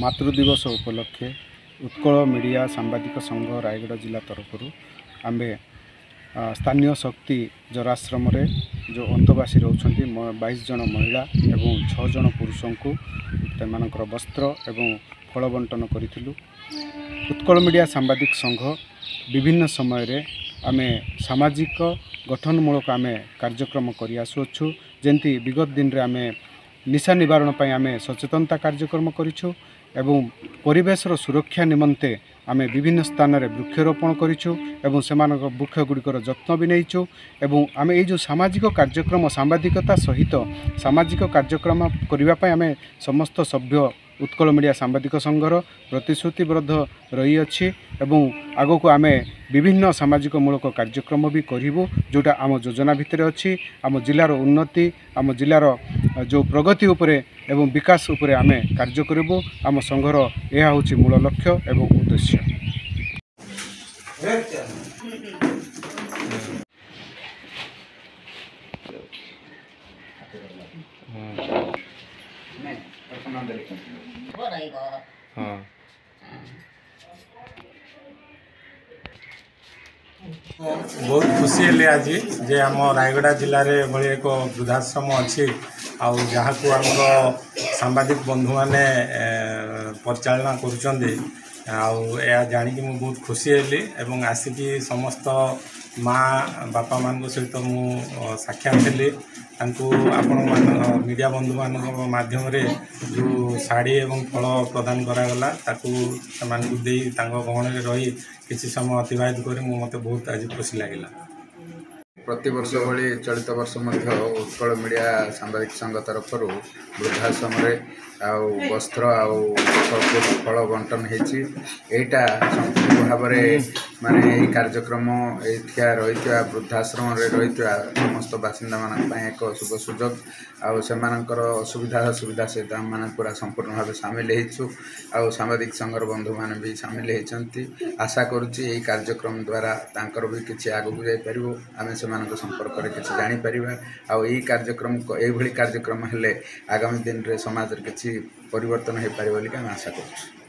मातृदिवस उपलक्षे Utkal media सांबादिक संघ रायगढ़ जिला तरफ आमे स्थानीय शक्ति जराश्रम जो अंतवासी रोचंती 22 जन महिला एवं 6 जन पुरुष को तेमानकर वस्त्र एवं फल बंटन करूँ। उत्कल मीडिया सांबादिक संघ विभिन्न समय रे आमे सामाजिक गठनमूलक आमे कार्यक्रम करि आसुछु। जेंती विगत दिन रे आमे निशा निवारण पर आमे सचेतनता कार्यक्रम करिछु एवं परिवेशर सुरक्षा निमंते आमे विभिन्न स्थान रे वृक्षरोपण करिछु एवं सेमानक वृक्ष गुड़िकर जत्न भी नहींचु एवं आमे ए जो सामाजिक कार्यक्रम सांबादिकता सहित सामाजिक कार्यक्रम करिबा पय आमे समस्त सभ्य उत्कल मीडिया सांबादिक संघर प्रतिश्रुतिबद्ध रही अछि एवं आगो को आमे विभिन्न सामाजिक मूलक कार्यक्रम भी करिवु जोटा आम योजना भितर अछि। आम जिलार उन्नति आम जिलार जो प्रगति उपरे एवं विकास उपरे आमे कार्य करिवु। आम संघर यह होछि मूल लक्ष्य एवं उद्देश्य। बहुत खुशी है आज जे आम रायगढ़ जिले में भाई एक वृद्धाश्रम अच्छी जहाँ को आम सांबादिक बंधु मैंने परिचालना कर जानिकी मुझे बहुत खुशी हेली एवं आसिकी समस्त माँ बापा मान सहित मु साक्षात थी आपण मीडिया बंधु मान माध्यम जो शाढ़ी एवं फल प्रदान करागला गहन रही किसी समय अतिबाहित कर मत बहुत आज खुशी लगे। प्रति वर्ष भली चलित वर्ष उत्कल मीडिया सांबादिक संघ तरफ वृद्धाश्रम वस्त्र फल बंटन होटा संपूर्ण भाव माने कार्यक्रम रही वृद्धाश्रम रही समस्त बासिंदा मान एक शुभ सुजोग असुविधा सुविधा सहित आम मैंने पूरा संपूर्ण भाव सामिल हो सांबादिक संघर बंधु मैंने भी सामिल होती। आशा करुच्ची यही कार्यक्रम द्वारा तांकर भी किसी आगू जापर आम से संपर्क में किसी जापर आई कार्यक्रम यही कार्यक्रम हेले आगामी दिन में समाज किसी परिवर्तन हो पार आशा करुँ।